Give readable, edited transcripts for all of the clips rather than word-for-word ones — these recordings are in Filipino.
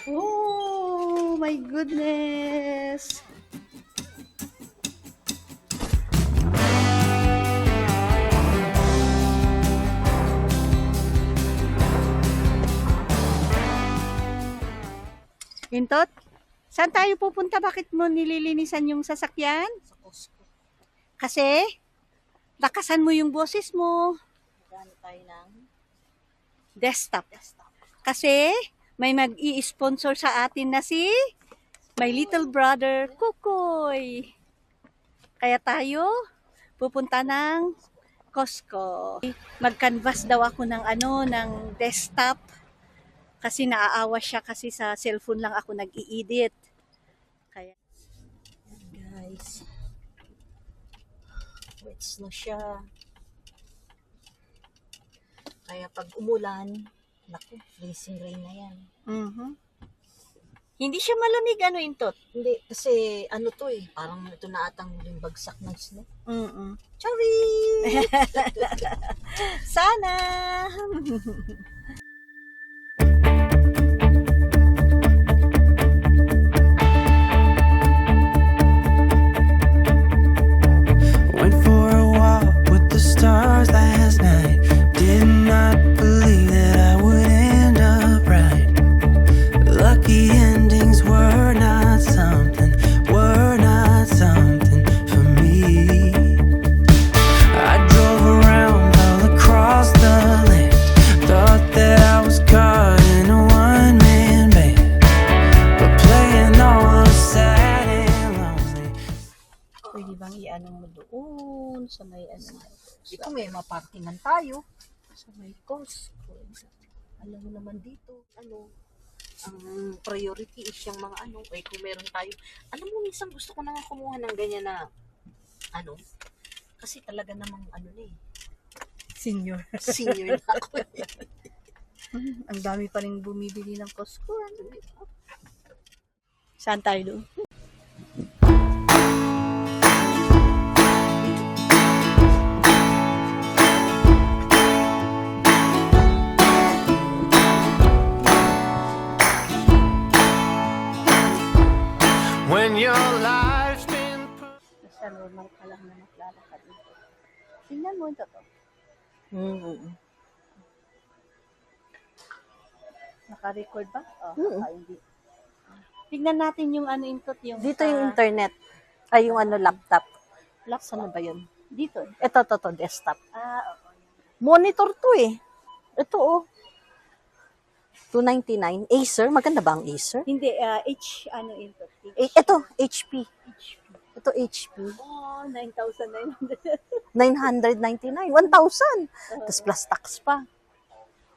Oh my goodness. Hintot, saan tayo pupunta? Bakit mo nililinisan yung sasakyan? Sa Costco. Kasi, lakasan mo yung boses mo. Magkano tayo ng Desktop. desktop. Kasi, may mag-i-sponsor sa atin na si my little brother, Kukoy. Kaya tayo, pupunta ng Costco. Mag-canvas daw ako ng ng desktop. Kasi naaawa siya kasi sa cellphone lang ako nag-i-edit. Kaya, Guys. Wets na siya. Kaya pag umulan, naku, freezing rain na yan. Hindi siya malamig, Intot? Hindi, kasi ano to eh, parang ito na atang yung bagsak ng snow. Sorry! Sana! Went for a walk with the stars last night. Did not believe that I would end up right. Lucky endings were not something for me. I drove around all across the land. Thought that I was caught in a one-man band, but playing all those sad and lonely. Pwede bang i-ano mo doon sa may Dito may mapartingan tayo. sa may Costco. Alam mo naman dito, ang priority is yung mga eh kung meron tayo. Alam mo, minsan gusto ko na nga kumuha ng ganyan na, kasi talaga namang Senior. senior na ako. Ang dami pa rin bumibili ng Costco. Saan tayo doon? When your life's been put Basta normal ka lang na maglalakad dito. Tingnan mo ito to. Naka-record ba? Hindi. Tignan natin yung Intot yung Dito sa yung internet. Ay, yung laptop. laptop. Saan na ba yun? Dito. Ito, desktop. Oo. Monitor to eh. Ito oh. $299. Acer. Maganda ba ang Acer? Hindi, Intot. Ito, HP. Ito, HP. Oh, 9,900. 999. 1,000. Tapos plus tax pa.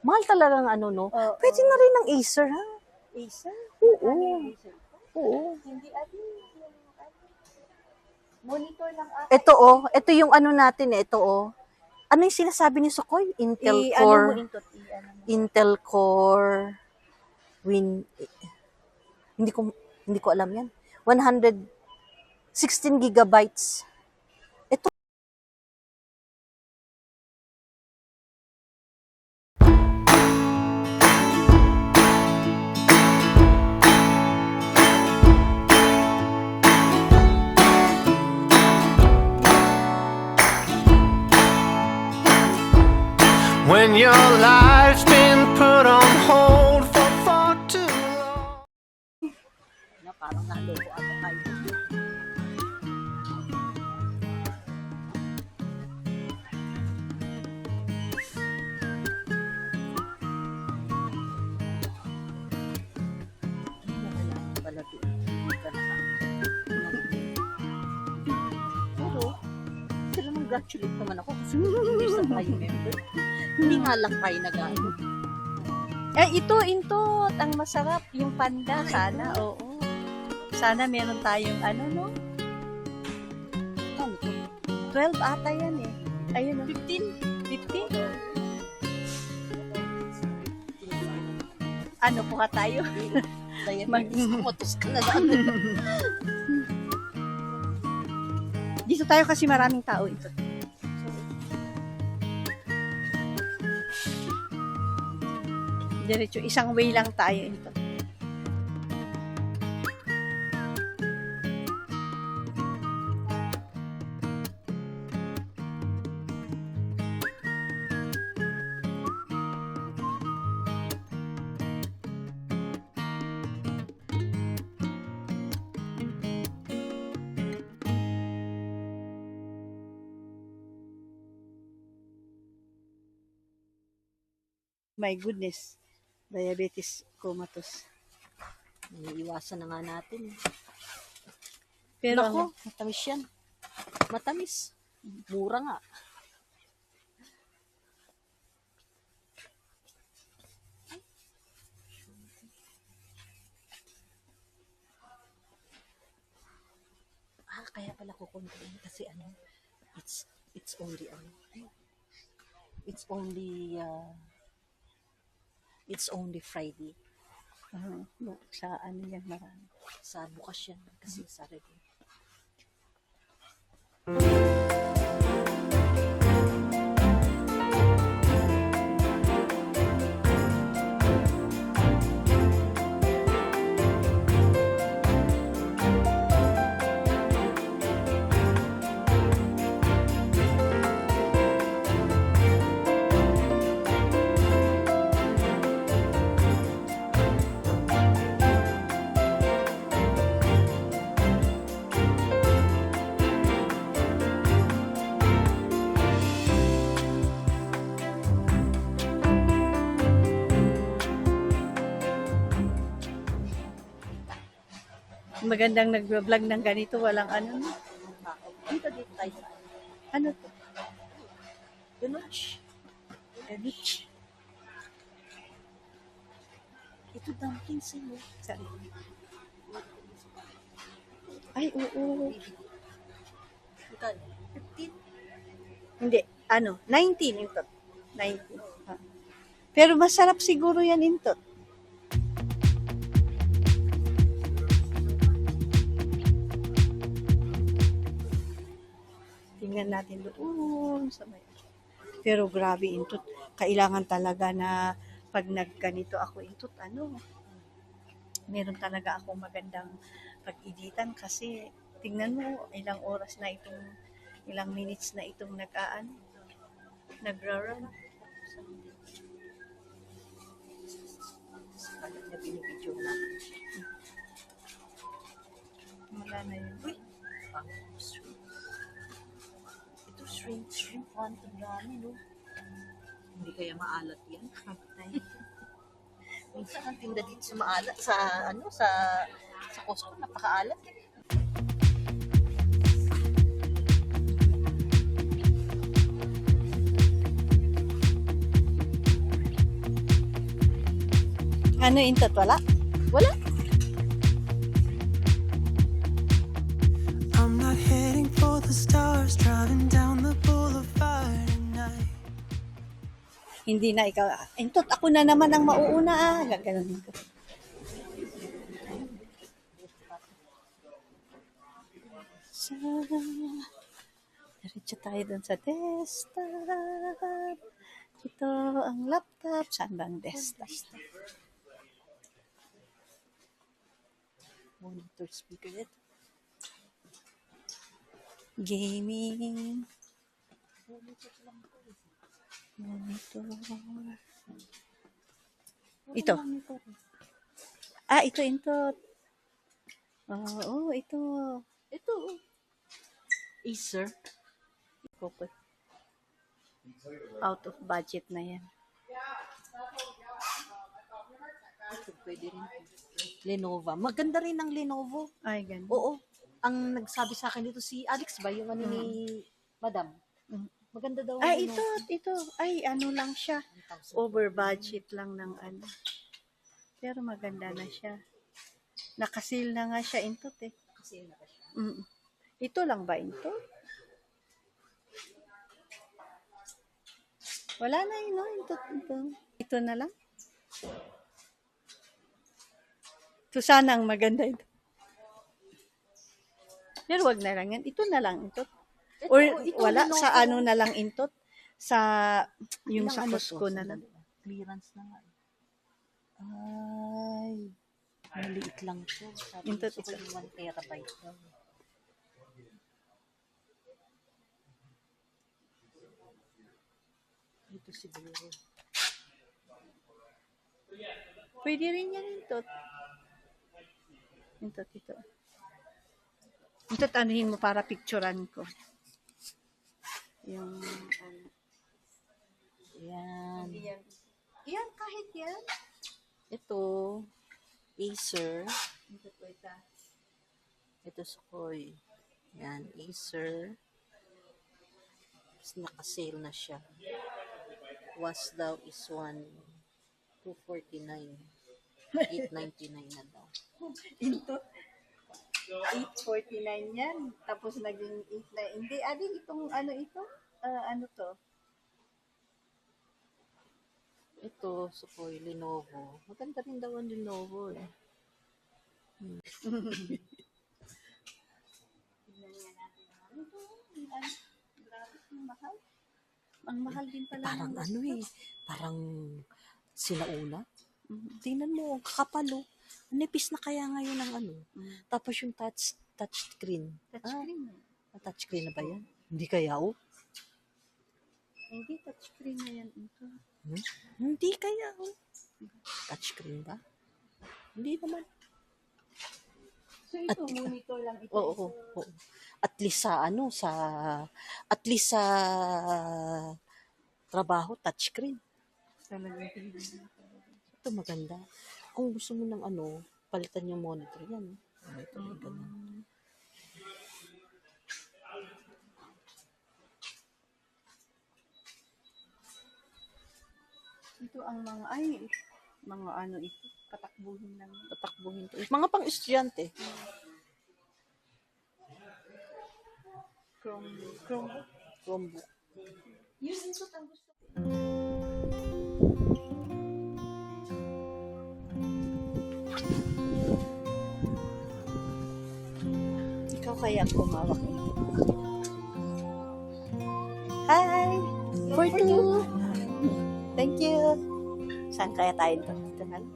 Mahal talagang no? Oo. Pwede na rin ng Acer, ha? Acer? Oo. Ano yung Acer? Oo. Hindi, monitor lang ako. Ito, oh. Ito yung natin, eh. Ito, oh. Ano yung sinasabi ni Sukoy? Intel Core. Ano mo, Intot? I-ano mo. Intel Core. Hindi ko alam yan. 116 gigabytes. Ito. when your life's been put on hold for far too long. Parang naloko ako kayo. Pero nag-gratulate naman ako kasi hindi sa tayo member. Hindi nga lang tayo nag-ano. Ito, Intot. Ang masarap. Yung panda. Sana, oo. Sana meron tayong no? 12 ata yan eh. Ayun, 15? 15? Ano po ka tayo? Mag-motos ka na lang. Dito tayo kasi maraming tao ito. Diretso, isang way lang tayo ito. My goodness. Diabetes comatose. Iniiwasan na nga natin. Pero Nako, matamis yan. Matamis. Mura nga. Kaya pala kukuntiin kasi it's only it's only Friday. sa ano yan marami. Sa bukas yan kasi Saturday. Magandang nag-vlog ng ganito, walang ano. Dito tayo sa Ano to? Ganuch. Ito dumplings mo. Ay, oo. Ito, 15. Hindi, ano, 19 intot. 19. Pero masarap siguro yan intot. Tingnan natin doon sa may. Pero grabe intot. Kailangan talaga na pag nagganito ako intot, meron talaga ako magandang pag-editan kasi tingnan mo ilang oras na itong ilang minutes na itong nagra-run. Ano na binibidyo natin. Wala na yun. Uy, shrimp. Ito shrimp quantum dami, no? Hindi kaya maalat yan. Minsan ang tinda dito sa maalat, sa Costco, napakaalat. Ano intot? Wala? Wala. I'm not heading for the stars, driving down the boulevard at night. Hindi na ikaw. Intot, ako na naman ang mauuna. Gaganon ko. Diretso tayo dun sa desktop. Ito ang laptop. Saan ba ang desktop? Monitor speaker ito. Gaming. Monitor. Ito. Ito intot. Ito. Ito. Acer. Coco. Out of budget na yan. Ito pwede rin. Lenovo. Maganda rin ang Lenovo. Ay, ganun. Oo. Ang nagsabi sa akin dito si Alex ba? Yung ni Madam. Maganda daw. ang Ito. Ay, ano lang siya. 1,000. Over budget lang ng ano. Pero maganda na siya. Nakasil na nga siya intot eh. Kasi yun na siya. Ito lang ba intot? Wala na yun, no? Intot. Ito na lang. Ito sana ang maganda ito. Pero wag na lang yan. Ito na lang intot. Or ito, wala, Lenovo. sa ano na lang intot. Sa, yung Ilang sa ano Costco to? na lang. Clearance na nga. Ay. Maliit lang to. Sabi Intot, gusto ko yung 1 terabyte daw. Ito siguro. Pwede rin yan intot. Intot, ito. Intot, anuhin mo para picturean ko. Yung, Yan. Yan, kahit yan. Ito, Acer. Ito po ito. Ito, Sukoy. Yan, Acer. Tapos naka-sale na siya. Was daw is 249. 899 na daw. Ito. 849 yan. Tapos naging 8 na. Hindi, ading itong ano ito? Ano to? Ito, Sukoy, Lenovo. Maganda rin daw ang Lenovo eh. Tignan nga natin. Ano to? Ano? Grabe, ang mahal. Ang mahal din pala. Parang ng ano laptop. eh, parang sinauna. Mhm. Tingnan mo, kakapalo. Nipis na kaya ngayon ang ano. Mm. Tapos yung touchscreen. Touchscreen. Touchscreen na ba yan? Hindi kaya oh. Hindi, touchscreen na yan. Ito. Hindi kaya oh. Touchscreen ba? Hindi naman. So ito, monitor lang ito. Oo, oo. At least sa trabaho, touchscreen. Talagang tingnan. Ito maganda. Kung gusto mo ng ano, palitan yung monitor yan. Ito, ganun. Ito ang mga, mga ano ito, patakbuhin lang. Tatakbuhin to. Mga pang estudyante. Chromebook. Chromebook. Yun ito ang gusto ko. Ikaw kaya ang kumawak nito. Hi! For two! Thank you! Saan kaya tayo ito? Ito na lang.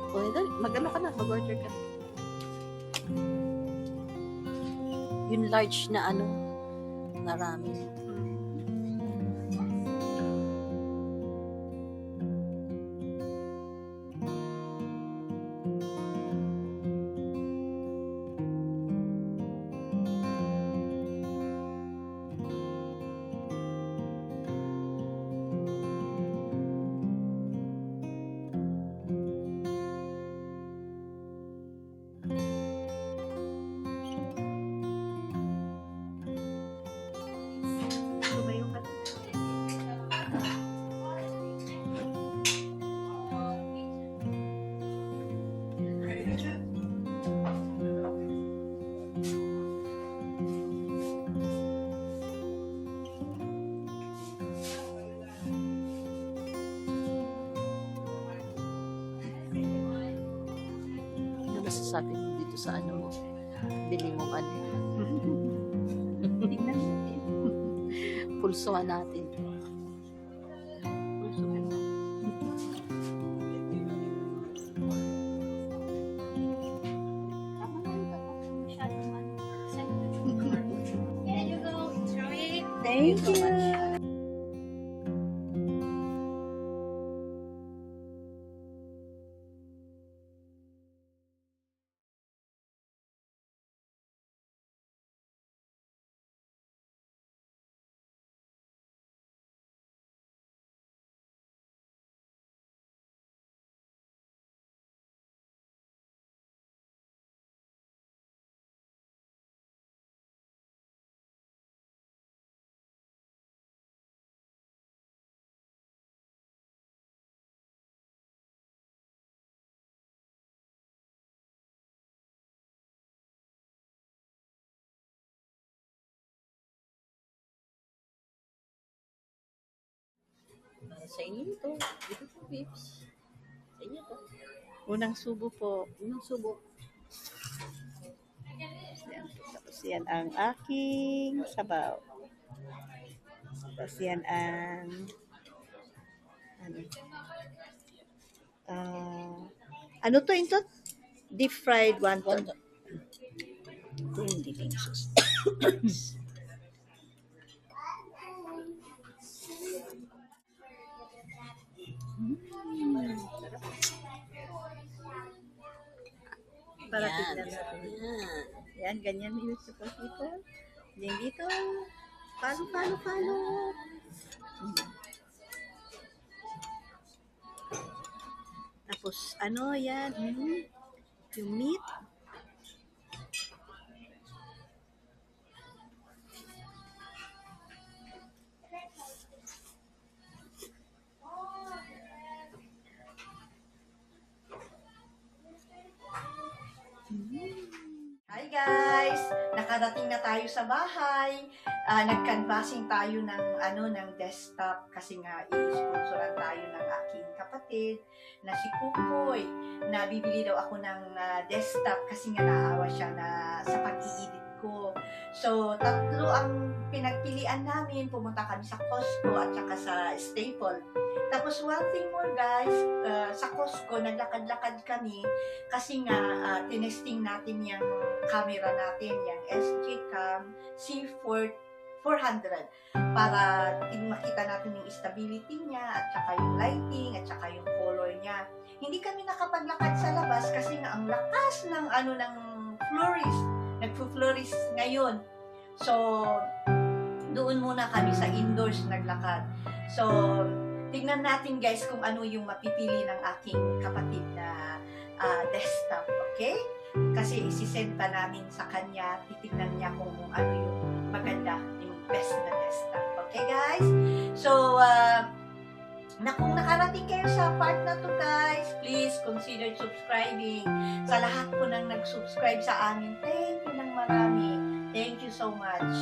Pwede, mag-ano ka na, mag-order ka. Yung large na ano, marami. Tumayo ka. Ano masasabi mo dito sa ano mo? Bili mong ano? Tingnan natin. Pulsuhan natin. Pulsuhan natin. Tama na ito. Masyadong ano. Here you go. Enjoy it. Thank you. Sa inyo ito. Dito po, Pips. Sa inyo ito. Unang subo po. Unang subo. Yan. Tapos yan ang aking sabaw. Tapos yan ang ano, ano to ito? Deep fried wonton. Ito yung delicious. Para Yan. tignan natin. Yan. Yan, ganyan yung people. Yan dito. Follow. Tapos, ano yan? Yung meat. Hi guys! Nakarating na tayo sa bahay. Nag-canvassing tayo ng desktop kasi nga i-sponsoran tayo ng aking kapatid na si Kukoy. Na bibili daw ako ng desktop kasi nga naawa siya na sa pag-i-edit ko. So, tatlo ang pinagpilian namin. Pumunta kami sa Costco at saka sa Staple. Tapos one thing more guys, sa Costco naglakad-lakad kami kasi nga tinesting natin yung camera natin, yung SG Cam C400 para makita natin yung stability niya at saka yung lighting at saka yung color niya. Hindi kami nakapaglakad sa labas kasi nga ang lakas ng ng florist, nagpo-florist ngayon. So doon muna kami sa indoors naglakad. So tingnan natin guys kung ano yung mapipili ng aking kapatid na desktop, okay? Kasi isisenta namin sa kanya, titignan niya kung ano yung maganda, yung best na desktop, okay guys? So, kung nakarating kayo sa part na to guys, please consider subscribing. Sa lahat po nang nag-subscribe sa amin, thank you ng marami. Thank you so much.